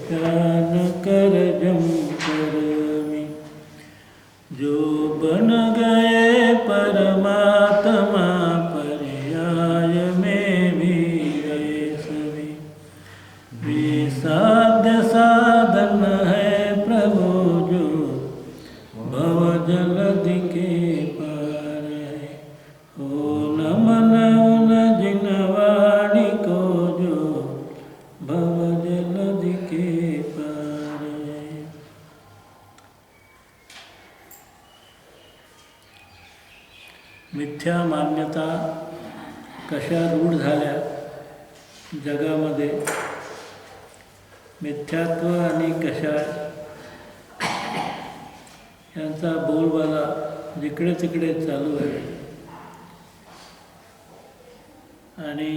ज्ञान करजम करमी। जो बन गए परमात्मा पर्याय में भी वैसवी। वे साध्य साधन है प्रभु जो भव जलधि के पार है। हो नमन उन जिन वाणी को जो भव जलधि के पार है। मिथ्या मान्यता कशा रूढ झाल्या जगामध्ये, मिथ्यात्व आणि कशा यांचा बोलबाला जिकडे तिकडे चालू आहे। आणि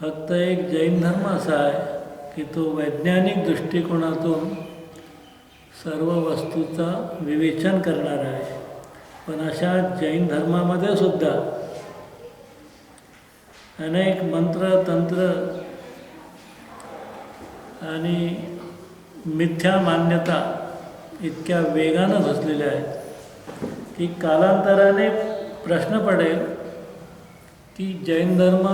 फक्त एक जैन धर्म असा आहे की तो वैज्ञानिक दृष्टिकोनातून सर्व वस्तूचा विवेचन करणारा आहे। पण अशा जैन धर्मामध्ये सुद्धा अनेक मंत्र तंत्र आणि मिथ्या मान्यता इतक्या वेगानं घुसलेल्या आहेत की कालांतराने प्रश्न पडेल की जैन धर्म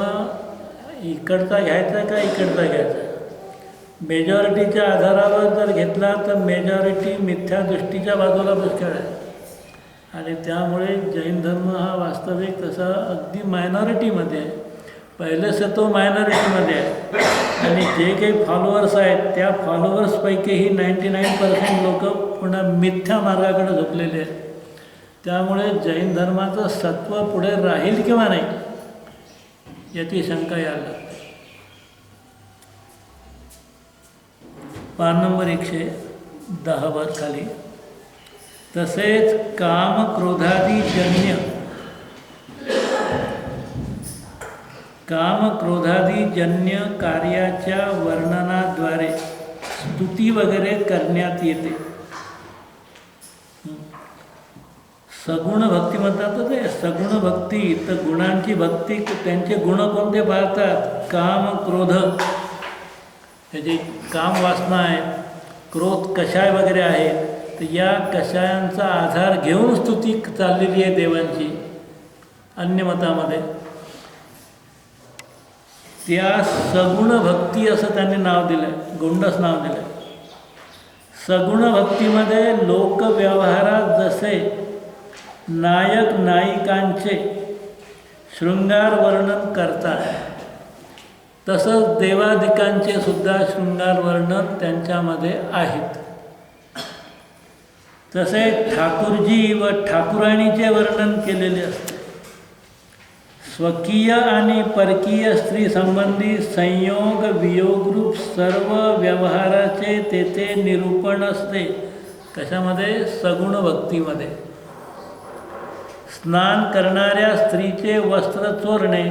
इकडचा घ्यायचा का इकडचा घ्यायचा। मेजॉरिटीच्या आधारावर जर घेतला तर मेजॉरिटी मिथ्या दृष्टीच्या बाजूला पुष्कळ आहे आणि त्यामुळे जैन धर्म हा वास्तविक तसा अगदी मायनॉरिटीमध्ये आहे। पहिलेच तो मायनॉरिटीमध्ये आहे आणि जे काही फॉलोअर्स आहेत त्या फॉलोअर्सपैकीही 99% लोक पुन्हा मिथ्या मार्गाकडे झोपलेले आहेत। त्यामुळे जैन धर्माचं सत्व पुढे राहील किंवा नाही याची शंका यायला लागते। पान नंबर 110 वर खाली, तसेच काम क्रोधादीजन्य कार्याच्या वर्णनाद्वारे स्तुती वगैरे करण्यात येते। सगुण भक्ती म्हणतात ते सगुण भक्ती, तर गुणांची भक्ती त्यांचे गुण कोणते पाहतात? काम क्रोध, हे जे काम वासना आहेत, क्रोध कषाय वगैरे आहेत, तर या कषायांचा आधार घेऊन स्तुती चाललेली आहे देवांची अन्य मतामध्ये। त्या सगुण भक्ती असं त्यांनी नाव दिलं आहे, गोंडस नाव दिलं आहे। सगुण भक्तीमध्ये लोकव्यवहारात जसे नायक नायिकांचे शृंगार वर्णन करतात तसंच देवादिकांचे सुद्धा शृंगार वर्णन त्यांच्यामध्ये आहेत। तसे ठाकूरजी व ठाकुराणीचे वर्णन केलेले असते। स्वकीय आणि परकीय स्त्री संबंधी संयोग वियोगरूप सर्व व्यवहाराचे तेथे निरूपण असते। कशामध्ये? सगुण भक्तीमध्ये। स्नान करणाऱ्या स्त्रीचे वस्त्र चोरणे,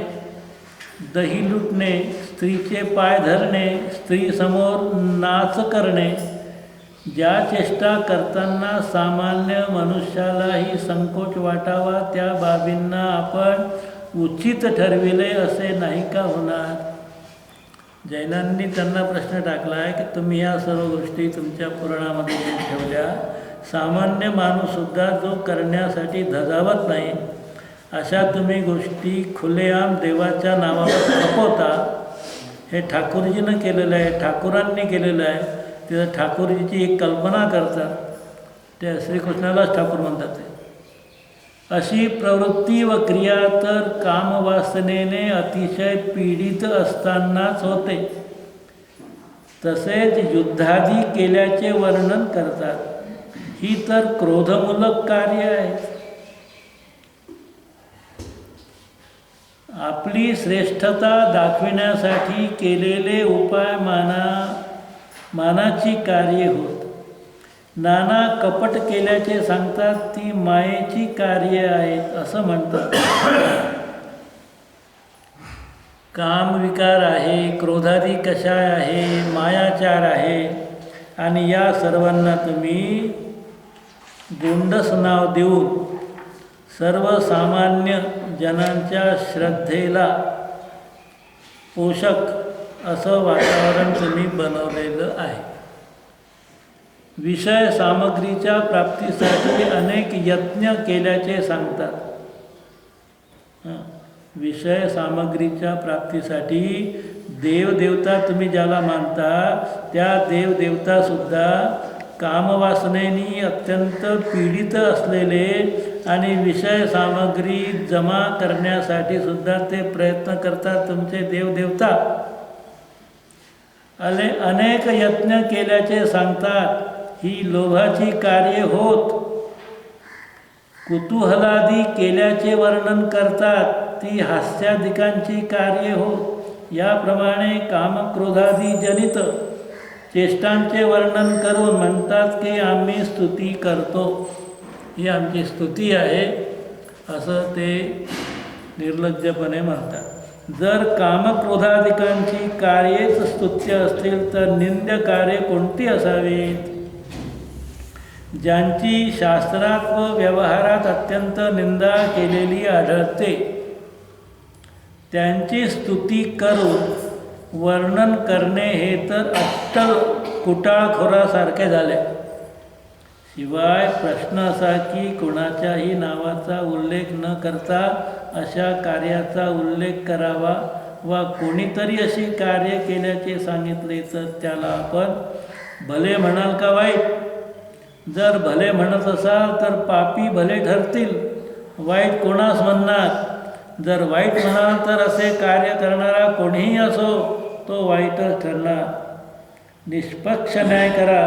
दही लुटणे, स्त्रीचे पाय धरणे, स्त्रीसमोर नाच करणे, ज्या चेष्टा करताना सामान्य मनुष्यालाही संकोच वाटावा त्या बाबींना आपण उचित ठरविले असे नाही का होणार? जैनांनी त्यांना प्रश्न टाकला आहे की तुम्ही या सर्व गोष्टी तुमच्या पुराणामध्ये ठेवल्या, सामान्य माणूससुद्धा जो करण्यासाठी धजावत नाही अशा तुम्ही गोष्टी खुलेआम देवाच्या नावावर खपवता। हे ठाकूरजीनं केलेलं आहे, ठाकूरांनी केलेलं आहे। तिथं ठाकूरजीची एक कल्पना करतात, ते श्रीकृष्णालाच ठाकूर म्हणतात ते। अशी प्रवृत्ती व क्रिया तर कामवासनेने अतिशय पीडित असतानाच होते। तसेच युद्धादी केल्याचे वर्णन करतात, ही तर क्रोधमूलक कार्य आहे। आपली श्रेष्ठता दाखविण्यासाठी केलेले उपाय मानाची कार्ये होत। नाना कपट केल्याचे सांगतात, ती मायेची कार्ये आहेत असं म्हणतात। कामविकार आहे, क्रोधादी कषाय आहे, मायाचार आहे आणि या सर्वांना तुम्ही गोंडस नाव देऊन सर्वसामान्य जनांच्या श्रद्धेला पोषक असं वातावरण तुम्ही बनवलेलं आहे. विषय सामग्रीच्या प्राप्तीसाठी अनेक यत्न केल्याचे सांगतात. विषय सामग्रीच्या प्राप्तीसाठी देवदेवता तुम्ही ज्याला मानता त्या देवदेवतासुद्धा कामवासनेनी अत्यंत पीडित असलेले आणि विषय सामग्री जमा करण्यासाठी सुद्धा ते प्रयत्न करतात. तुमचे देवदेवता अनेक यत्न केल्याचे सांगतात. ही लोभाची कार्ये होत, कुतूहलादी केल्याचे वर्णन करतात. ती हास्यादिकांची कार्ये होत. याप्रमाणे कामक्रोधादी जनित चेष्टांचे वर्णन करून म्हणतात की आम्ही स्तुती करतो, ही आमची स्तुती आहे, असं ते निर्लज्जपणे म्हणतात. जर कामक्रोधादिकांची कार्येच स्तुत्य असतील तर निंद्य कार्ये कोणती असावीत? ज्यांची शास्त्रात व व्यवहारात अत्यंत निंदा केलेली आढळते त्यांची स्तुती करून वर्णन करणे हे तर अट्टल कुटाळखोरासारखे झाले. शिवाय प्रश्न असा की कोणाच्याही नावाचा उल्लेख न करता अशा कार्याचा उल्लेख करावा वा कोणीतरी अशी कार्य केल्याचे सांगितले तर त्याला आपण भले म्हणाल का वाईट? जर भले म्हणत असाल तर पापी भले ठरतील, वाईट कोणास म्हणणार? जर वाईट म्हणाल तर असे कार्य करणारा कोणीही असो तो वाईटच ठरणार. निष्पक्ष न्याय करा,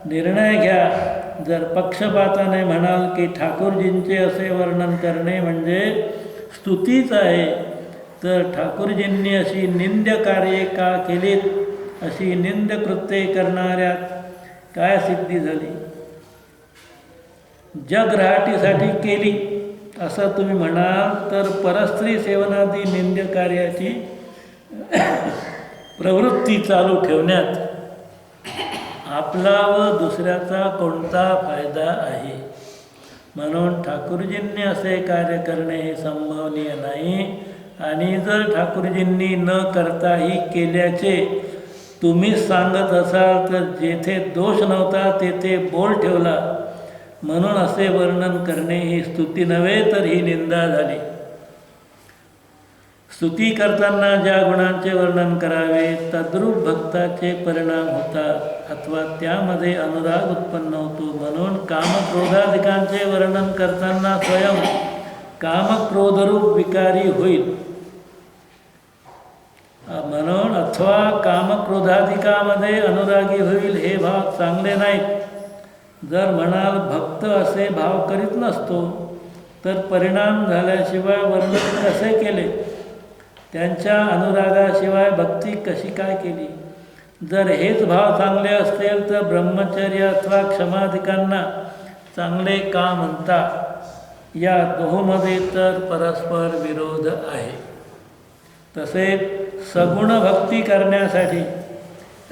निर्णय घ्या. जर पक्षपाताने म्हणाल की ठाकूरजींचे असे वर्णन करणे म्हणजे स्तुतीच आहे, तर ठाकूरजींनी अशी निंद्य कार्ये का केलीत? अशी निंद्य कृत्ये करणाऱ्यात काय सिद्धी झाली? जगराहाटीसाठी केली असं तुम्ही म्हणाल तर परस्त्री सेवनादी निंद्य कार्याची प्रवृत्ती चालू ठेवण्यात आपला व दुसऱ्याचा कोणता फायदा आहे? म्हणून ठाकूरजींनी असे कार्य करणे हे संभवनीय नाही. आणि जर ठाकूरजींनी न करताही केल्याचे तुम्हीच सांगत असाल तर जेथे दोष नव्हता तेथे बोल ठेवला म्हणून असे वर्णन करणे ही स्तुती नव्हे तर ही निंदा झाली. स्तुती करताना ज्या गुणांचे वर्णन करावे तद्रूप भक्ताचे परिणाम होतात अथवा त्यामध्ये अनुराग उत्पन्न होतो. म्हणून कामक्रोधादिकांचे वर्णन करताना स्वयं कामक्रोधरूप विकारी होईल. म्हणून अथवा कामक्रोधादिकामध्ये अनुरागी होईल हे भाव चांगले नाहीत. जर म्हणाल भक्त असे भाव करीत नसतो तर परिणाम झाल्याशिवाय वर्णन कसे केले? त्यांच्या अनुरागाशिवाय भक्ती कशी काय केली? जर हेच भाव चांगले असतील तर ब्रह्मचर्य अथवा क्षमाधिकांना चांगले का म्हणता? या दोहोंमध्ये तर परस्पर विरोध आहे. तसेच सगुण भक्ती करण्यासाठी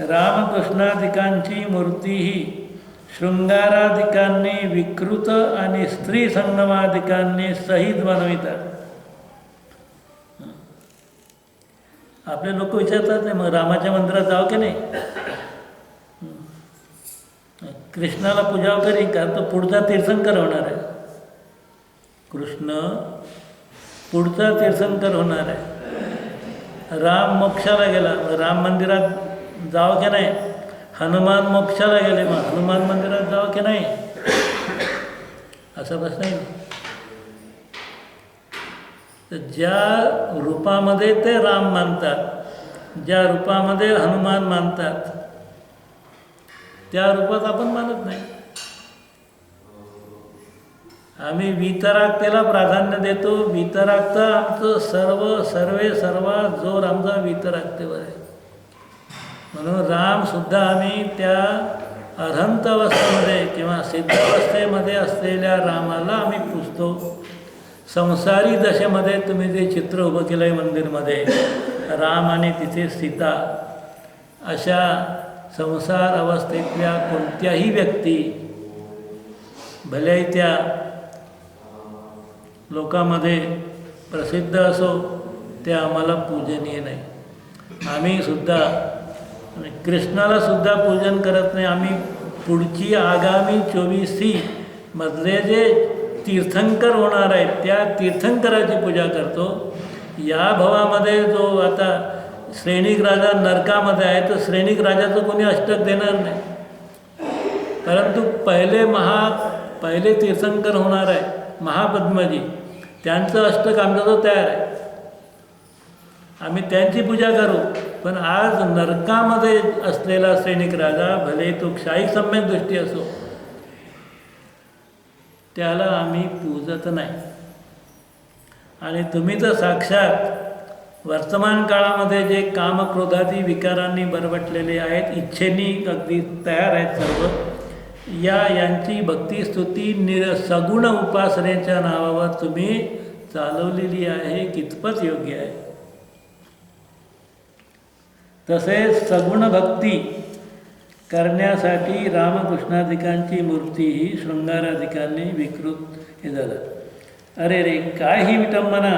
रामकृष्णादिकांची मूर्तीही शृंगारादिकांनी विकृत आणि स्त्री संगमादिकांनी सहित बनवितात. आपले लोक विचारतात मग रामाच्या मंदिरात जावं की नाही? कृष्णाला पूजा करी का तो पुढचा तीर्थंकर होणार आहे. कृष्ण पुढचा तीर्थंकर होणार आहे. राम मोक्षाला गेला, राम मंदिरात जावं की नाही? हनुमान मोक्षाला गेले, मग हनुमान मंदिरात जावं की नाही? असा प्रश्न आहे. तर ज्या रूपामध्ये ते राम मानतात, ज्या रूपामध्ये हनुमान मानतात त्या रूपात आपण मानत नाही. आम्ही वितरागतेला प्राधान्य देतो. वितरागता आमचं सर्वा जोर आमचा वितरागतेवर आहे. म्हणून रामसुद्धा आम्ही त्या अर्हंत अवस्थेमध्ये किंवा सिद्धावस्थेमध्ये असलेल्या रामाला आम्ही पूजतो. संसारी दशेमध्ये तुम्ही जे चित्र उभं केलं आहे मंदिरमध्ये, राम आणि तिथे सीता, अशा संसार अवस्थेतल्या कोणत्याही व्यक्ती भले त्या लोकांमध्ये प्रसिद्ध असो, ते आम्हाला पूजनीय नाही. आम्ही सुद्धा कृष्णाला सुद्धा पूजन करत नाही. आम्ही पुढची आगामी 24 मधले जे तीर्थंकर होणार आहेत त्या तीर्थंकराची पूजा करतो. या भवामध्ये जो आता श्रेणिक राजा नरकामध्ये आहे तर श्रेणिक राजाचं कोणी अष्टक देणार नाही. परंतु पहिले तीर्थंकर होणार आहे महापद्मजी, त्यांचं अष्टक आमचा जो तयार आहे, आम्ही त्यांची पूजा करू. पण आज नरकामध्ये असलेला श्रेणिक राजा, भले तो क्षायिक सम्यक दृष्टी असो, त्याला आम्ही पूजत नाही. आणि तुम्ही तर साक्षात वर्तमान काळामध्ये जे कामक्रोधादी विकारांनी बरबटलेले आहेत, इच्छेनी अगदी तयार आहेत सर्व, यांची भक्तिस्तुती सगुण उपासनेच्या नावावर तुम्ही चालवलेली आहे. कितपत योग्य आहे? तसेच सगुण भक्ती करण्यासाठी रामकृष्णाधिकांची मूर्तीही शृंगाराधिकांनी विकृत हे झालं. अरे रे, काय ही विटंबना!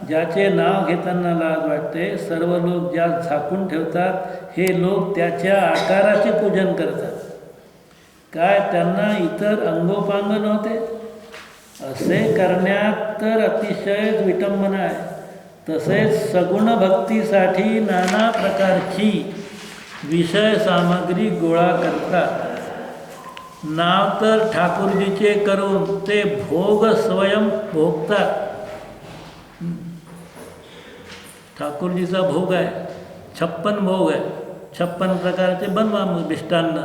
ज्याचे नाव घेताना लाज वाटते. सर्व लोक ज्या झाकून ठेवतात हे लोक त्याच्या आकाराचे पूजन करतात. काय त्यांना इतर अंगोपांग नव्हते? असे करण्यात तर अतिशयच विटंबना आहे. तसेच सगुण भक्तीसाठी नाना प्रकारची विषय सामग्री गोळा करतात. नाव तर ठाकूरजीचे करून ते भोग स्वयं भोगतात. ठाकूरजीचा भोग आहे, 56 भोग आहे, 56 प्रकारचे बनवा मिष्टान्न.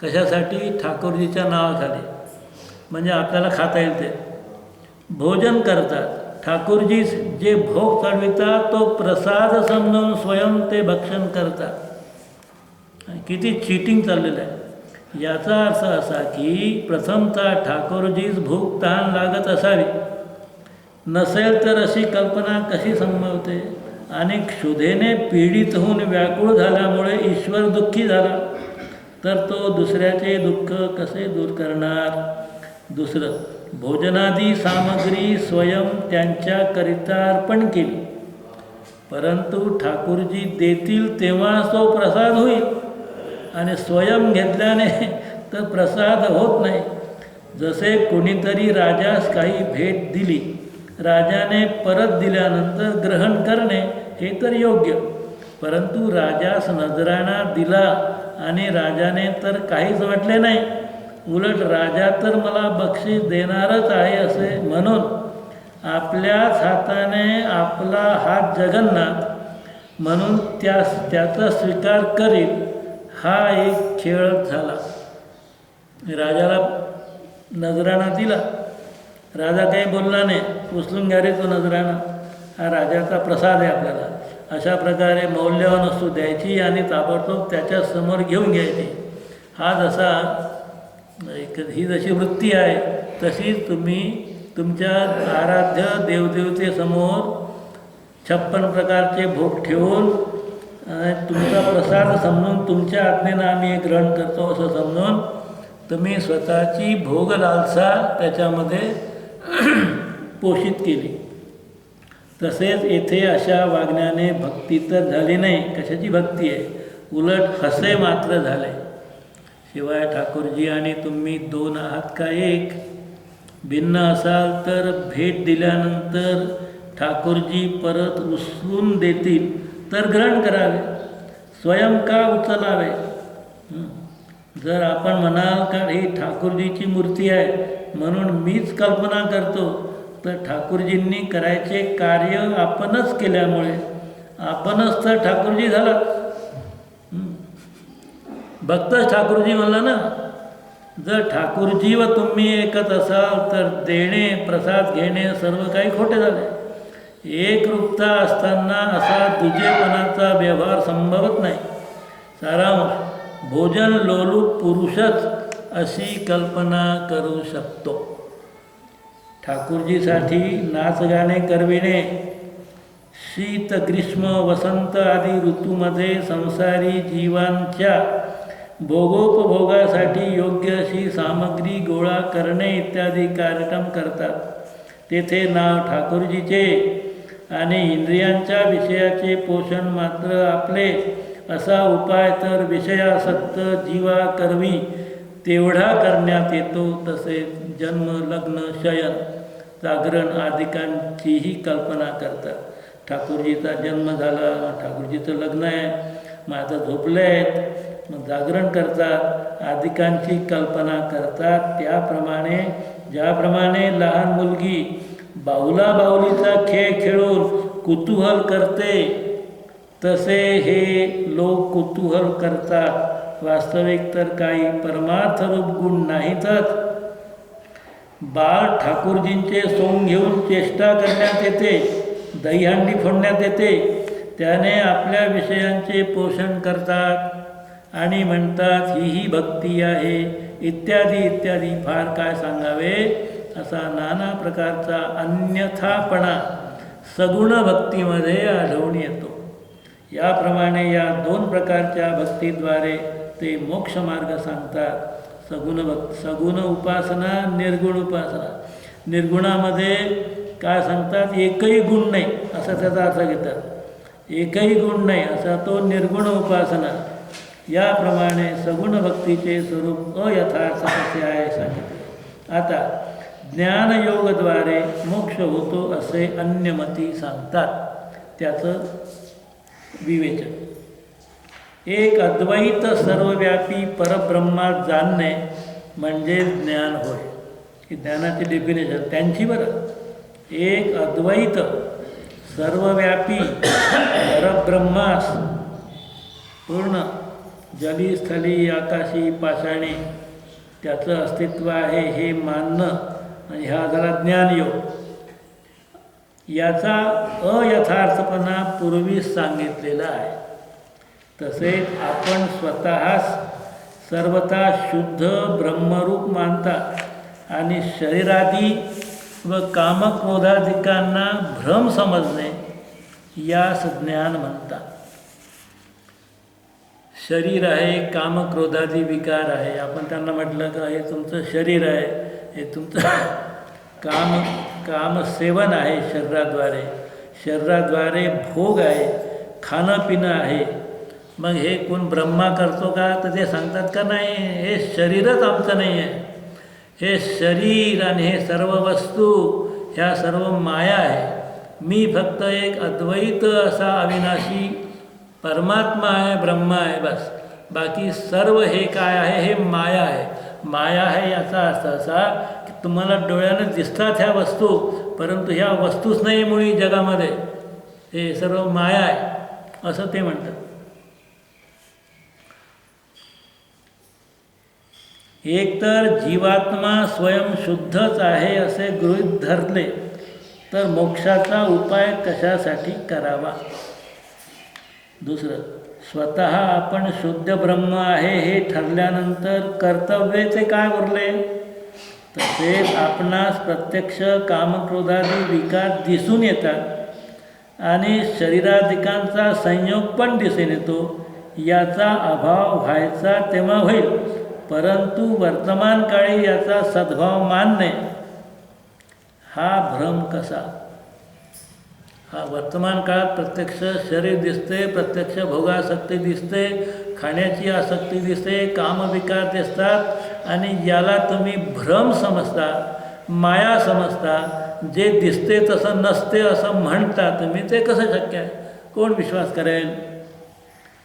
कशासाठी? ठाकूरजीच्या नावाखाली, म्हणजे आपल्याला खाता येईल ते भोजन करतात. ठाकूरजी जे भोग चढवितात तो प्रसाद समजून स्वयं ते भक्षण करतात. किती चीटिंग चाललेलं आहे. याचा अर्थ असा की प्रथमतः ठाकूरजीच भूक तहान लागत असावी. नसेल तर अशी कल्पना कशी संभवते? आणि क्षुधेने पीडित होऊन व्याकुळ झाल्यामुळे ईश्वर दुःखी झाला तर तो दुसऱ्याचे दुःख कसे दूर करणार? दुसरं, भोजनादी सामग्री स्वयं त्यांच्याकरिता अर्पण केली, परंतु ठाकूरजी देतील तेव्हा तो प्रसाद होईल आणि स्वयं घेतल्याने तर प्रसाद होत नाही. जसे कोणीतरी राजास काही भेट दिली, राजाने परत दिल्यानंतर ग्रहण करणे हे तर योग्य, परंतु राजास नजराणा दिला आणि राजाने तर काहीच म्हटले नाही, उलट राजा तर मला बक्षीस देणारच आहे असे म्हणून आपल्याच हाताने आपला हात जगन्नाथ म्हणून त्याचा स्वीकार करील, हा एक खेळ झाला. राजाला नजराणा दिला, राजा काही बोलला नाही, उचलून घ्या रे तो नजराणा, हा राजाचा प्रसाद आहे आपल्याला. अशा प्रकारे मौल्यवान वस्तू द्यायची आणि ताबडतोब त्याच्यासमोर घेऊन घ्यायची. हा जसा ही जशी वृत्ती आहे तशीच तुम्ही तुमच्या आराध्य देवदेवतेसमोर 56 प्रकारचे भोग ठेवून तुमचा प्रसाद समजून तुमच्या आज्ञेनं आम्ही हे ग्रहण करतो असं समजून तुम्ही स्वतःची भोग लालसा त्याच्यामध्ये पोषित केली. तसेच येथे अशा वागण्याने भक्ती तर झाली नाही. कशाची भक्ती आहे? उलट हसे मात्र झाले. शिवाय ठाकूरजी आणि तुम्ही 2 आहात का एक? भिन्न असाल तर भेट दिल्यानंतर ठाकूरजी परत उचलून देतील तर ग्रहण करावे, स्वयं का उचलावे? जर आपण म्हणाल का ही ठाकूरजीची मूर्ती आहे म्हणून मीच कल्पना करतो, तर ठाकूरजींनी करायचे कार्य आपणच केल्यामुळे आपणच तर ठाकूरजी झाला. भक्तच ठाकूरजी म्हणला ना. जर ठाकूरजी व तुम्ही एकच असाल तर देणे प्रसाद घेणे सर्व काही खोटे झाले. एकरूपता असताना असा दुजेपणाचा व्यवहार संभवत नाही. सारांश, भोजन लोलूप पुरुषच अशी कल्पना करू शकतो. ठाकूरजीसाठी नाच गाणे करविणे, शीत ग्रीष्म वसंत आदी ऋतूमध्ये संसारी जीवांच्या भोगोपभोगासाठी योग्य अशी सामग्री गोळा करणे इत्यादी कार्यक्रम करतात. तेथे नाव ठाकूरजीचे आणि इंद्रियांच्या विषयाचे पोषण मात्र आपले असा उपाय तर विषयासक्त जीवा करवी तेवढा करण्यात येतो. तसेच जन्म, लग्न, शयन, जागरण आदिकांचीही कल्पना करतात. ठाकूरजीचा जन्म झाला, ठाकूरजीचं लग्न आहे, मग आता झोपले आहेत, मग जागरण करतात, आदिकांची कल्पना करतात. त्याप्रमाणे ज्याप्रमाणे लहान मुलगी बाहुला बाहुलीचा खेळ खेळून कुतूहल करते, तसे हे लोक कुतूहल करतात. वास्तविक तर काही परमार्थरूप गुण नाहीतच. बाळ ठाकूरजींचे सोंग घेऊन चेष्टा करण्यात येते, दहीहंडी फोडण्यात येते. त्याने आपल्या विषयांचे पोषण करतात आणि म्हणतात ही भक्ती आहे, इत्यादी इत्यादी. फार काय सांगावे असा नाना प्रकारचा अन्यथापणा सगुण भक्तीमध्ये आढळून येतो. याप्रमाणे या दोन प्रकारच्या भक्तीद्वारे ते मोक्षमार्ग सांगतात. सगुण उपासना, निर्गुण उपासना. निर्गुणामध्ये काय सांगतात, एकही गुण नाही असा त्याचा अर्थ घेतात. एकही गुण नाही असा तो निर्गुण उपासना. याप्रमाणे सगुण भक्तीचे स्वरूप अयथार्थ कसे आहे सांगितले. आता ज्ञानयोगद्वारे मोक्ष होतो असे अन्यमती सांगतात. त्याचं विवेचन. एक अद्वैत सर्वव्यापी परब्रह्मात जाणणे म्हणजे ज्ञान होय. ही ज्ञानाची डेफिनेशन त्यांची बरं. एक अद्वैत सर्वव्यापी परब्रह्मास पूर्ण जली, स्थली, आकाशी, पाषाणी त्याचं अस्तित्व आहे हे मानणं, आणि हा झाला ज्ञानयोग. याचा अयथार्थपणा पूर्वीच सांगितलेला आहे. तसेच आपण स्वतःस सर्वथा शुद्ध ब्रह्मरूप मानतात आणि शरीरादी व कामक्रोधादिकांना भ्रम समजणे यास ज्ञान म्हणतात. शरीर आहे, कामक्रोधादी विकार आहे. आपण त्यांना म्हटलं का हे तुमचं शरीर आहे, हे तुमचं कामसेवन आहे, शरीराद्वारे भोग आहे, खाणं पिणं आहे. मग हे कोण ब्रह्मा करतो का, तर ते सांगतात का नाही, हे शरीरच आमचं नाही आहे. हे शरीर आणि हे सर्व वस्तू ह्या सर्व माया आहे. मी फक्त एक अद्वैत असा अविनाशी परमात्मा आहे, ब्रह्म आहे, बस. बाकी सर्व हे काय आहे, हे माया आहे. माया आहे याचा अर्थ असा की तुम्हाला डोळ्यानं दिसतात ह्या वस्तू, परंतु ह्या वस्तूच नाही मुळी जगामध्ये, हे सर्व माया आहे असं ते म्हणतात. एकतर जीवात्मा स्वयं शुद्धच आहे असे गृहीत धरले तर मोक्षाचा उपाय कशासाठी करावा. दुसरं, स्वतः आपण शुद्ध ब्रह्म आहे हे ठरल्यानंतर कर्तव्याचे काय उरले. तसेच आपणास प्रत्यक्ष कामक्रोधादी विकार दिसून येतात आणि शरीराधिकांचा संयोग पण दिसून येतो. याचा अभाव व्हायचा तेव्हा होईल, परंतु वर्तमान काळी याचा सद्भाव मानणे हा भ्रम कसा. हा वर्तमान काळात प्रत्यक्ष शरीर दिसते, प्रत्यक्ष भोगासक्ती दिसते, खाण्याची आसक्ती दिसते, कामविकार दिसतात आणि याला तुम्ही भ्रम समजता, माया समजता. जे दिसते तसं नसते असं म्हणता तुम्ही, ते कसं शक्य आहे, कोण विश्वास करेल.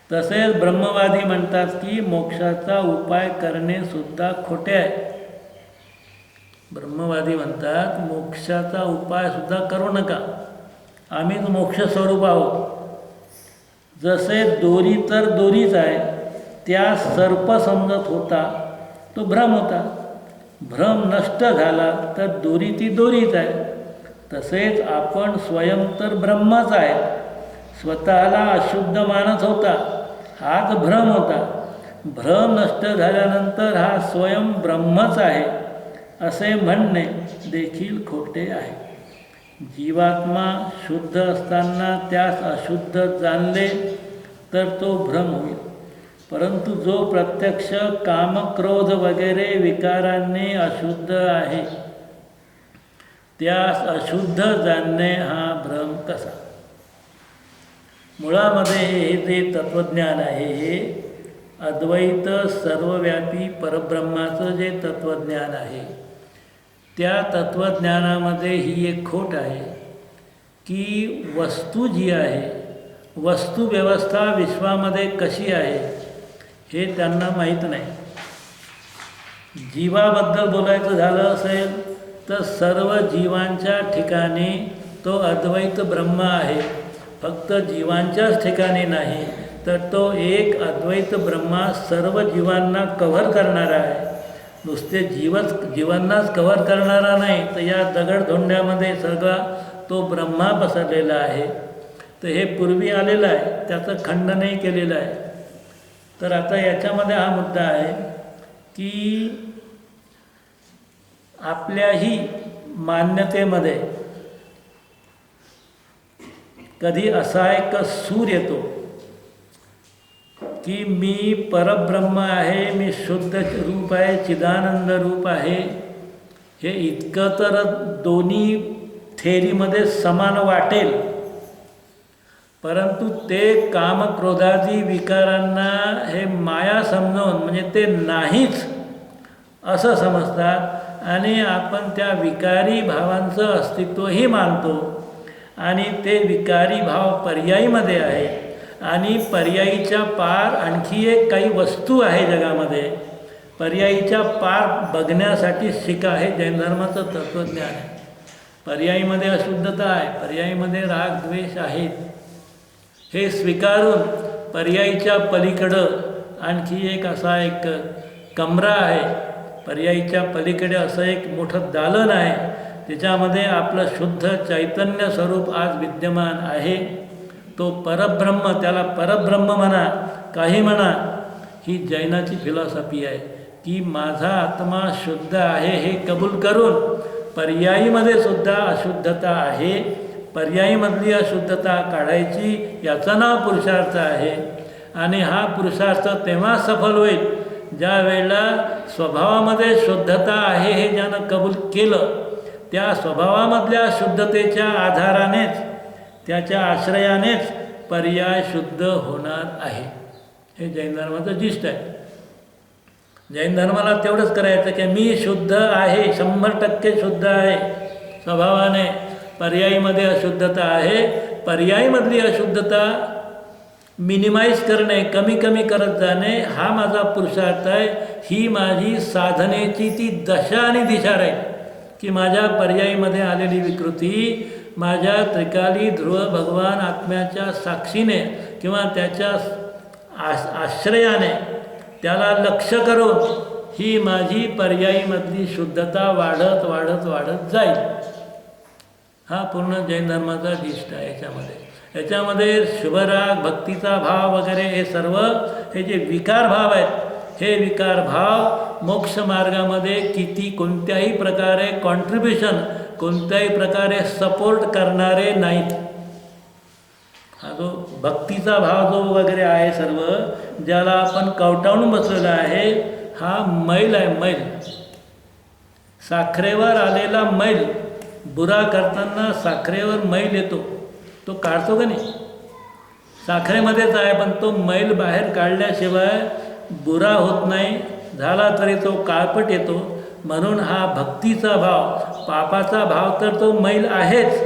तसेच ब्रह्मवादी म्हणतात की मोक्षाचा उपाय करणे सुद्धा खोटे आहे. ब्रह्मवादी म्हणतात मोक्षाचा उपाय सुद्धा करू नका, आम्हीच मोक्ष स्वरूप आहोत. जसे दोरी तर दोरीच आहे, त्या सर्प समजत होता तो भ्रम होता, भ्रम नष्ट झाला तर दोरी ती दोरीच आहे. तसेच आपण स्वयं तर ब्रह्मच आहे, स्वतःला अशुद्ध मानत होता, हाच भ्रम होता. भ्रम नष्ट झाल्यानंतर हा स्वयं ब्रह्मच आहे असे म्हणणे देखील खोटे आहे. जीवात्मा शुद्ध असताना त्यास अशुद्ध जाणले तर तो भ्रम होईल, परंतु जो प्रत्यक्ष कामक्रोध वगैरे विकारांनी अशुद्ध आहे त्यास अशुद्ध जाणणे हा भ्रम कसा. मुळामध्ये हे जे तत्त्वज्ञान आहे हे अद्वैत सर्वव्यापी परब्रह्माचं जे तत्त्वज्ञान आहे त्या तत्त्वज्ञानामध्ये ही एक खोट आहे की वस्तू जी आहे, वस्तुव्यवस्था विश्वामध्ये कशी आहे हे त्यांना माहीत नाही. जीवाबद्दल बोलायचं झालं असेल तर सर्व जीवांच्या ठिकाणी तो अद्वैत ब्रह्म आहे. फक्त जीवांच्याच ठिकाणी नाही तर तो एक अद्वैत ब्रह्मा सर्व जीवांना कव्हर करणारा आहे. नुसते जीवांनाच कव्हर करणारा नाही तर या दगडधोंड्यामध्ये सगळा तो ब्रह्मा पसरलेला आहे. तर हे पूर्वी आलेलं आहे, त्याचं खंडनही केलेलं आहे. तर आता याच्यामध्ये हा मुद्दा आहे की आपल्याही मान्यतेमध्ये कधी असा एक सूर येतो की मी परब्रह्म आहे, मी शुद्ध रूप आहे, चिदानंद रूप आहे. हे इतकं तर दोन्ही थेरीमध्ये समान वाटेल, परंतु ते कामक्रोधादी विकारांना हे माया समजून म्हणजे ते नाहीच असं समजतात आणि आपण त्या विकारी भावांचं अस्तित्वही मानतो आणि ते विकारी भाव पर्यायीमध्ये आहे आणि पर्यायीच्या पार आणखी एक काही वस्तू आहे जगामध्ये. पर्यायीच्या पार बघण्यासाठी शिका हे जैन धर्माचं तत्त्वज्ञान आहे. पर्यायीमध्ये अशुद्धता आहे, पर्यायीमध्ये राग द्वेष आहेत, हे स्वीकारून पर्यायीच्या पलीकडं आणखी एक असा एक कमरा आहे, पर्यायीच्या पलीकडे असं एक मोठं दालन आहे, त्याच्यामध्ये आपलं शुद्ध चैतन्य स्वरूप आज विद्यमान आहे. तो परब्रह्म, त्याला परब्रह्म म्हणा काही म्हणा, ही जैनाची फिलॉसॉफी आहे की माझा आत्मा शुद्ध आहे हे कबूल करून पर्यायीमध्ये सुद्धा अशुद्धता आहे, पर्यायीमधली अशुद्धता काढायची, याचं नाव पुरुषार्थ आहे. आणि हा पुरुषार्थ तेव्हा सफल होईल ज्या वेळेला स्वभावामध्ये शुद्धता आहे हे ज्यानं कबूल केलं, त्या स्वभावामधल्या शुद्धतेच्या आधारानेच, त्याच्या आश्रयानेच पर्याय शुद्ध होणार आहे. हे जैन धर्माचं जिष्ट आहे. जैन धर्माला तेवढंच करायचं की मी शुद्ध आहे, 100% शुद्ध आहे स्वभावाने, पर्यायीमध्ये अशुद्धता आहे, पर्यायीमधली अशुद्धता मिनिमाइज करणे, कमी कमी करत जाणे हा माझा पुरुषार्थ आहे. ही माझी साधनेची ती दशा आणि दिशा राहील की माझ्या पर्यायीमध्ये आलेली विकृती माझ्या त्रिकाली ध्रुव भगवान आत्म्याच्या साक्षीने किंवा त्याच्या आश्रयाने त्याला लक्ष करून ही माझी पर्यायीमधली शुद्धता वाढत वाढत वाढत जाईल. हा पूर्ण जैन धर्माचा जिष्ट आहे. याच्यामध्ये शुभराग, भक्तीचा भाव वगैरे हे सर्व हे जे विकार भाव आहेत, हे विकार भाव मोक्ष मार्गामध्ये किती कोणत्याही प्रकारे कॉन्ट्रीब्युशन, कोणत्याही प्रकारे सपोर्ट करणारे नाहीत. हा जो भक्तीचा भाव जो वगैरे आहे सर्व, ज्याला आपण कवटाळून बसलेला आहे, हा मैल आहे, मैल. साखरेवर आलेला मैल, बुरा करताना साखरेवर मैल येतो, तो काढतो का नाही? साखरेमध्येच आहे, पण तो मैल बाहेर काढल्याशिवाय बुरा होत नाही, झाला तरी तो काळपट येतो. म्हणून हा भक्तीचा भाव, पापाचा भाव तर तो मैल आहेच,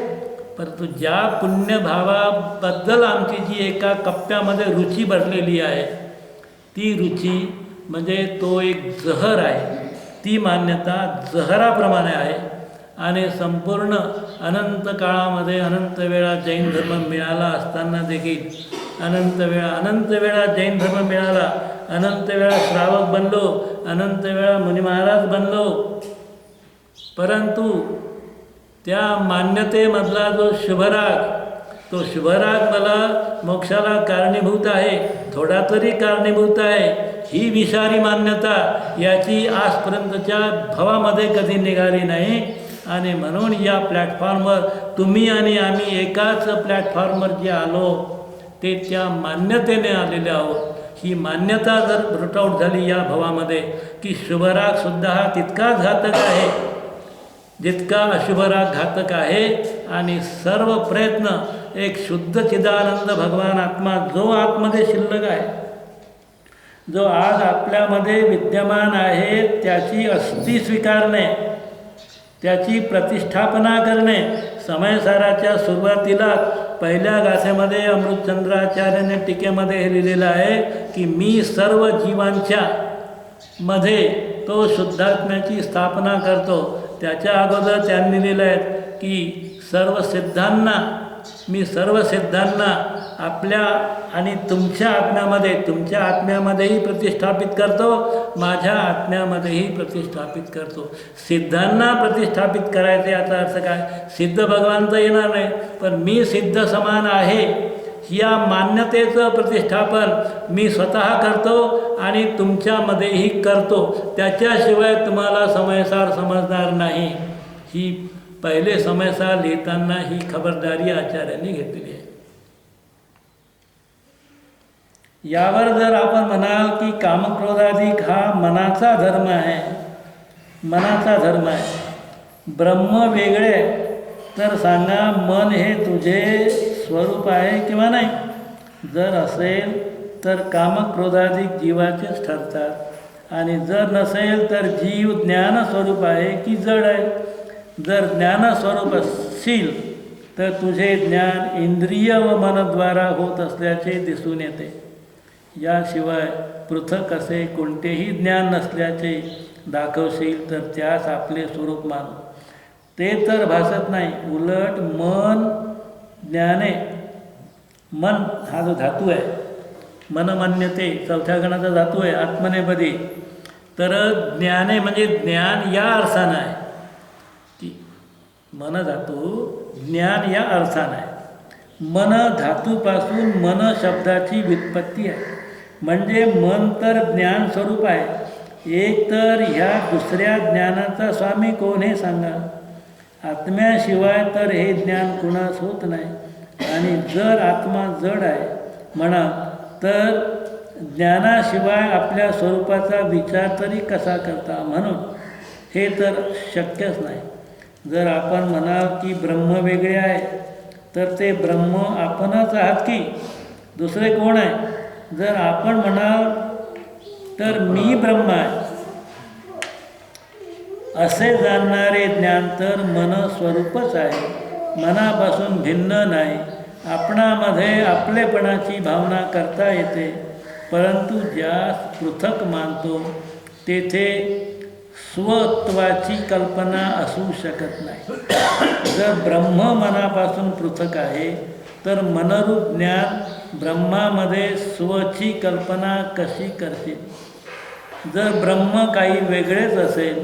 परंतु ज्या पुण्यभावाबद्दल आमची जी एका कप्प्यामध्ये रुची भरलेली आहे, ती रुची म्हणजे तो एक जहर आहे. ती मान्यता जहराप्रमाणे आहे. आणि संपूर्ण अनंत काळामध्ये अनंत वेळा जैन धर्म मिळाला असताना देखील, अनंत वेळा जैन धर्म मिळाला, अनंत वेळा श्रावक बनलो, अनंत वेळा मुनी महाराज बनलो, परंतु त्या मान्यतेमधला जो शुभराग, तो शुभराग मला मोक्षाला कारणीभूत आहे, थोडा तरी कारणीभूत आहे, ही विषारी मान्यता याची आजपर्यंतच्या भवामध्ये कधी निघाली नाही. आणि म्हणून या प्लॅटफॉर्मवर तुम्ही आणि आम्ही एकाच प्लॅटफॉर्मवर जे आलो ते त्या मान्यतेने आलेले आहोत. ही मान्यता जर रूट आऊट झाली या भवामध्ये की शुभरागसुद्धा हा तितकाच घातक आहे जितका अशुभराग घातक आहे. आणि सर्व प्रयत्न एक शुद्ध चिदानंद भगवान आत्मा जो आतमध्ये शिल्लक आहे, जो आज आपल्यामध्ये विद्यमान आहे, त्याची अस्थि स्वीकारणे, त्याची प्रतिष्ठापना करणे. समयसाराच्या सुरुवातीला पहिल्या गाथेमध्ये अमृतचंद्राचार्याने टीकेमध्ये हे लिहिलेलं आहे की मी सर्व जीवांच्या मध्ये तो शुद्धात्म्याची स्थापना करतो. त्याच्या अगोदर त्यांनी लिहिलं आहे की मी सर्व सिद्धांना आपल्या आणि तुमच्या आत्म्यामध्येही प्रतिष्ठापित करतो, माझ्या आत्म्यामध्येही प्रतिष्ठापित करतो. सिद्धांना प्रतिष्ठापित करायचे याचा अर्थ काय? सिद्ध भगवान तर येणार नाही, पण मी सिद्ध समान आहे या मान्यतेचं प्रतिष्ठापन मी स्वतः करतो आणि तुमच्यामध्येही करतो. त्याच्याशिवाय तुम्हाला समयसार समजणार नाही. ही पहिले समयसार लिहिताना ही खबरदारी आचार्यांनी घेतलेली आहे. यावर जर आपण म्हणाल की कामक्रोधाधिक हा मनाचा धर्म आहे, ब्रह्म वेगळे, तर सांगा मन हे तुझे स्वरूप आहे किंवा नाही? जर असेल तर कामक्रोधाधिक जीवाचेच ठरतात, आणि जर नसेल तर जीव ज्ञान स्वरूप आहे की जड आहे? जर ज्ञानस्वरूप असशील तर तुझे ज्ञान इंद्रिय व मनद्वारा होत असल्याचे दिसून येते. याशिवाय पृथक असे कोणतेही ज्ञान नसल्याचे दाखवशील तर त्यास आपले स्वरूप मानू. ते तर भासत नाही. उलट मन हा जो धातू आहे, मनमान्यते चौथ्या गणाचा धातू आहे आत्मनेपदी. तर ज्ञाने म्हणजे ज्ञान या अर्थानं आहे, मन धातू ज्ञान या अर्थानं आहे. मन धातूपासून मन शब्दाची व्युत्पत्ती आहे. म्हणजे मन तर ज्ञान स्वरूप आहे. एक तर ह्या दुसऱ्या ज्ञानाचा स्वामी कोण हे सांगा. आत्म्याशिवाय तर हे ज्ञान कुणास होत नाही. आणि जर आत्मा जड आहे म्हणा तर ज्ञानाशिवाय आपल्या स्वरूपाचा विचार तरी कसा करता? म्हणून हे तर शक्यच नाही. जर आपण म्हणाल की ब्रह्म वेगळे आहे, तर ते ब्रह्म आपणच आहात की दुसरे कोण आहे? जर आपण म्हणाल तर मी ब्रह्म आहे असे जाणणारे ज्ञान तर मन स्वरूपच आहे, मनापासून भिन्न नाही. आपणामध्ये आपलेपणाची भावना करता येते, परंतु ज्यास पृथक मानतो तेथे स्वत्वाची कल्पना असू शकत नाही. जर ब्रह्म मनापासून पृथक आहे तर मनरूप ज्ञान ब्रह्मामध्ये स्वची कल्पना कशी करतील? जर ब्रह्म काही वेगळेच असेल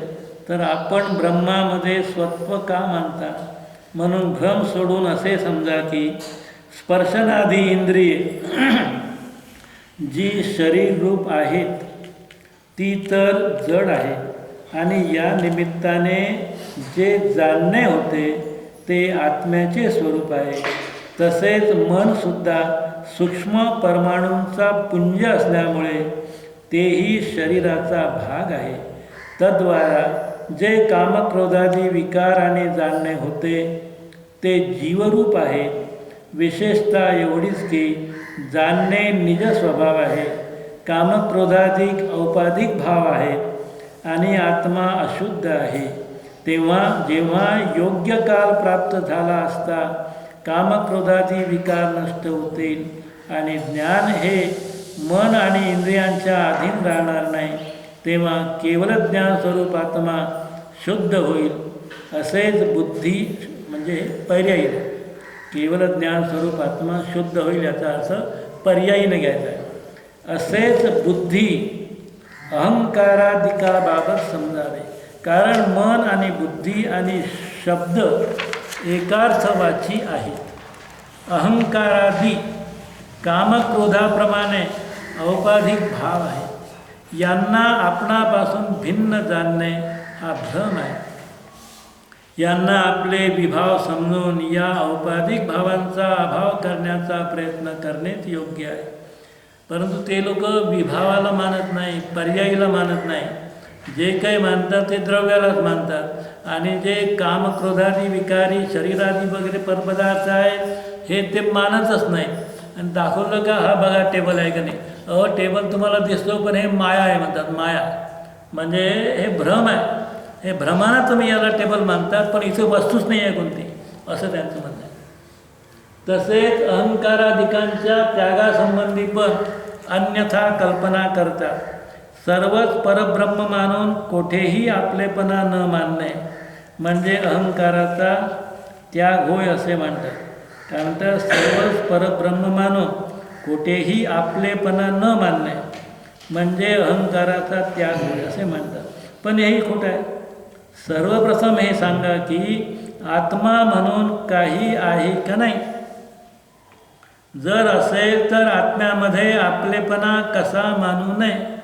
तर आपण ब्रह्मामध्ये स्वत्व का मानता? म्हणून भ्रम सोडून असे समजा की स्पर्शनादी इंद्रिये जी शरीररूप आहेत ती तर जड आहे, आणि या निमित्ताने जे जाणणे होते ते आत्म्याचे स्वरूप आहे. तसेच मनसुद्धा सूक्ष्म परमाणूंचा पुंज असल्यामुळे तेही शरीराचा भाग आहे. तद्वारा जे कामक्रोधादी विकाराने जाणणे होते ते जीवरूप आहे. विशेषतः एवढीच की जाणणे निज स्वभाव आहे, कामक्रोधाधिक औपाधिक भाव आहे, आणि आत्मा अशुद्ध आहे. जेव्हा योग्य काल प्राप्त झाला असता कामक्रोधादी विकार नष्ट होतील आणि ज्ञान हे मन आणि इंद्रियांच्या अधीन राहणार नाही, तेव्हा केवळ ज्ञान स्वरूप आत्मा शुद्ध होईल. असेच बुद्धी म्हणजे पर्यायी, केवळ ज्ञान स्वरूप आत्मा शुद्ध होईल याचा अर्थ पर्यायीने घ्यायचा आहे. असेच बुद्धी अहंकारादिकाबाबत समजावे. कारण मन आणि बुद्धी आणि शब्द एकार्थवाची आहेत. अहंकारादी कामक्रोधाप्रमाणे औपाधिक भाव आहे. यांना आपणापासून भिन्न जाणणे हा भ्रम आहे. यांना आपले विभाव समजून या औपाधिक भावांचा अभाव करण्याचा प्रयत्न करणेच योग्य आहे. परंतु ते लोक विभावाला मानत नाही, पर्यायीला मानत नाही. जे काही मानतात ते द्रव्यालाच मानतात आणि जे कामक्रोधादी विकारी शरीरादी वगैरे परपदार्थ आहेत हे ते मानतच नाही. आणि दाखवलं का हा बघा टेबल आहे का नाही, टेबल तुम्हाला दिसतो पण हे माया आहे म्हणतात. माया म्हणजे हे भ्रम आहे, हे भ्रमानं तुम्ही याला टेबल मानतात पण इथे वस्तूच नाही आहे कोणती, असं त्यांचं म्हणणं आहे. तसेच अहंकाराधिकांच्या त्यागासंबंधी पण अन्यथा कल्पना करतात. सर्वच परब्रह्म मानून कोठेही आपलेपणा न मानणे म्हणजे अहंकाराचा त्याग होय असे म्हणतात. कारण तर सर्वच परब्रह्म मानून कोठेही आपलेपणा न मानणे म्हणजे अहंकाराचा त्याग होय असे म्हणतात. पण हेही खोटं आहे. सर्वप्रथम हे सांगा की आत्मा म्हणून काही आहे का नाही. जर असेल तर आत्म्यामध्ये आपलेपणा कसा मानू नये.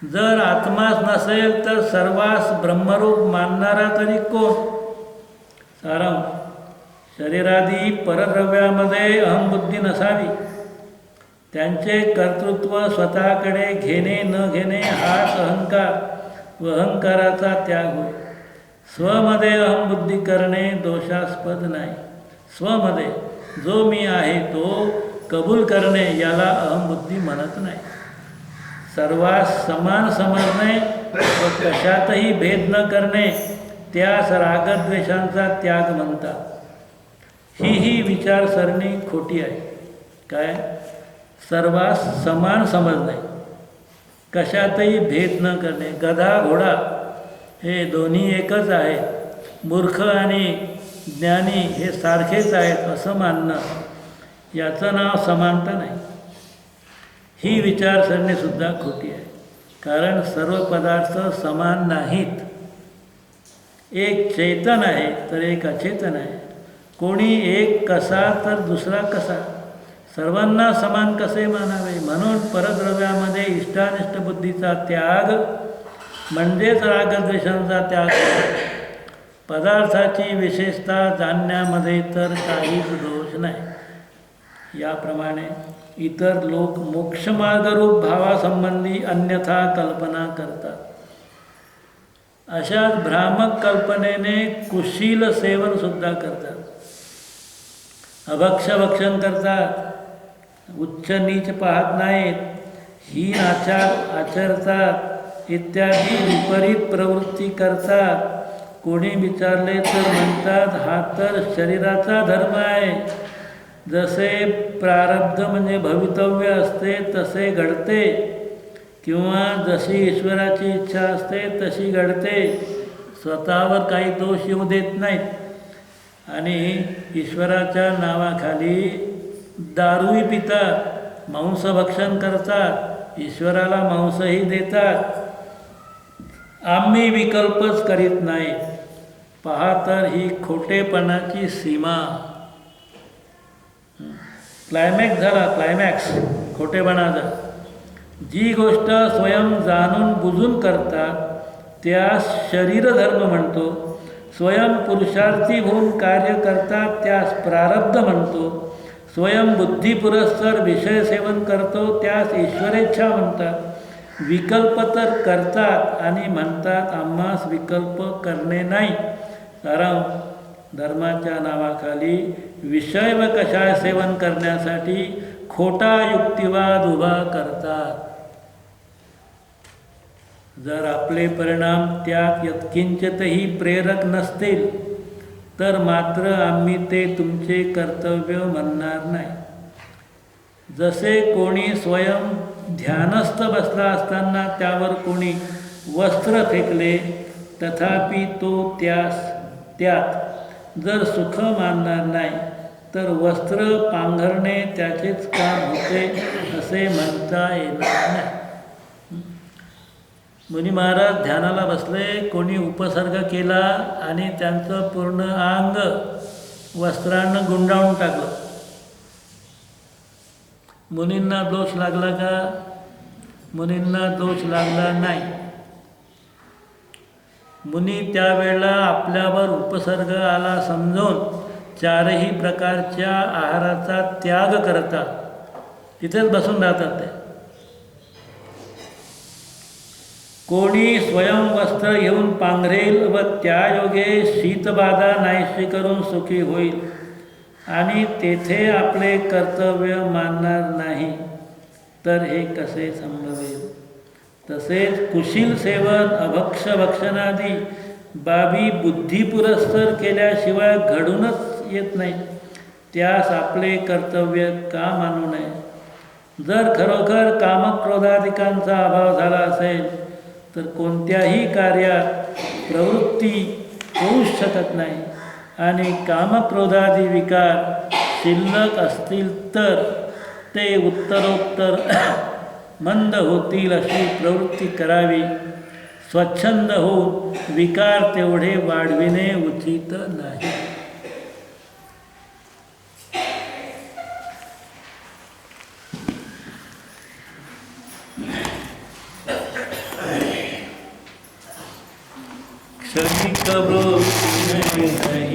जर आत्माच नसेल तर सर्वास ब्रह्मरूप मानणारा तरी कोण. सारांश, शरीरादी परद्रव्यामध्ये अहंबुद्धी नसावी. त्यांचे कर्तृत्व स्वतःकडे घेणे न घेणे हाच अहंकार व अहंकाराचा त्याग होय. स्वमध्ये अहंबुद्धी करणे दोषास्पद नाही. स्वमध्ये जो मी आहे तो कबूल करणे याला अहंबुद्धी म्हणत नाही. सर्वास समान समजणे व कशातही भेद न करणे त्यास रागद्वेषांचा त्याग म्हणतात. ही विचारसरणी खोटी आहे. काय? सर्वास समान समजणे, कशातही भेद न करणे. गधा घोडा हे दोन्ही एकच आहे, मूर्ख आणि ज्ञानी हे सारखेच आहेत असं मानणं याचं नाव समानता नाही. ही विचारसरणीसुद्धा खोटी आहे. कारण सर्व पदार्थ समान नाहीत. एक चेतन आहे तर एक अचेतन आहे. कोणी एक कसा तर दुसरा कसा. सर्वांना समान कसे मानावे. म्हणून परद्रव्यामध्ये इष्टानिष्ट बुद्धीचा त्याग म्हणजेच रागद्वेषांचा त्याग. पदार्थाची विशेषता जाणण्यामध्ये तर काहीच दोष नाही. याप्रमाणे इतर लोक मोक्षमार्गरूप भावासंबंधी अन्यथा कल्पना करतात. अशाच भ्रामक कल्पनेने कुशील सेवनसुद्धा करतात. अभक्षभक्षण करतात, उच्च नीच पाहत नाहीत, हीन आचार आचरतात, इत्यादी विपरीत प्रवृत्ती करतात. कोणी विचारले तर म्हणतात हा तर शरीराचा धर्म आहे. जसे प्रारब्ध म्हणजे भवितव्य असते तसे घडते, किंवा जशी ईश्वराची इच्छा असते तशी घडते. स्वतःवर काही दोष येऊ देत नाहीत आणि ईश्वराच्या नावाखाली दारूही पितात, मांसभक्षण करतात, ईश्वराला मांसही देतात. आम्ही विकल्पच करीत नाही. पहा तर ही खोटेपणाची सीमा. क्लायमॅक्स झाला, क्लायमॅक्स खोटेपणाचा. जी गोष्ट स्वयं जाणून बुजून करतात त्यास शरीरधर्म म्हणतो. स्वयं पुरुषार्थी होऊन कार्य करतात त्यास प्रारब्ध म्हणतो. स्वयं बुद्धिपुरस्सर विषय सेवन करतो त्यास ईश्वरेच्छा म्हणतात. विकल्प तर करतात आणि म्हणतात आम्हास विकल्प करणे नाही. कारण धर्माच्या नावाखाली विषय व कषाय सेवन करण्यासाठी खोटा युक्तिवाद उभा करतात. जर आपले परिणाम त्यात यत्किंचितही प्रेरक नसतील तर मात्र आम्ही ते तुमचे कर्तव्य म्हणणार नाही. जसे कोणी स्वयं ध्यानस्थ बसला असताना त्यावर कोणी वस्त्र फेकले तथापि तो त्यात जर सुख मानणार नाही तर वस्त्र पांघरणे त्याचेच काम होते असे म्हणता येणार नाही. मुनी महाराज ध्यानाला बसले, कोणी उपसर्ग केला आणि त्यांचं पूर्ण अंग वस्त्रानं गुंडाळून टाकलं. मुनींना दोष लागला का? मुनींना दोष लागला नाही. मुनी त्यावेळेला आपल्यावर उपसर्ग आला समजून चारही प्रकारच्या आहाराचा त्याग करतात. तिथेच बसून राहतात ते. कोणी स्वयं वस्त्र घेऊन पांघरेल व त्यायोगे शीतबाधा नाहीशी करून सुखी होईल आणि तेथे आपले कर्तव्य मानणार नाही तर हे कसे संभवेल. तसेच कुशील सेवन अभक्ष भक्षणादी बाबी बुद्धिपुरस्सर केल्याशिवाय घडूनच येत नाही, त्यास आपले कर्तव्य का मानू नये. जर खरोखर कामक्रोधादिकांचा अभाव झाला असेल तर कोणत्याही कार्यात प्रवृत्ती होऊच शकत नाही आणि कामक्रोधादी विकार शिल्लक असतील तर ते उत्तरोत्तर मंद होतील अशी प्रवृत्ती करावी. स्वच्छंद होऊन विकार तेवढे वाढविणे उचित नाही. क्षणिक वृत्ती नहीं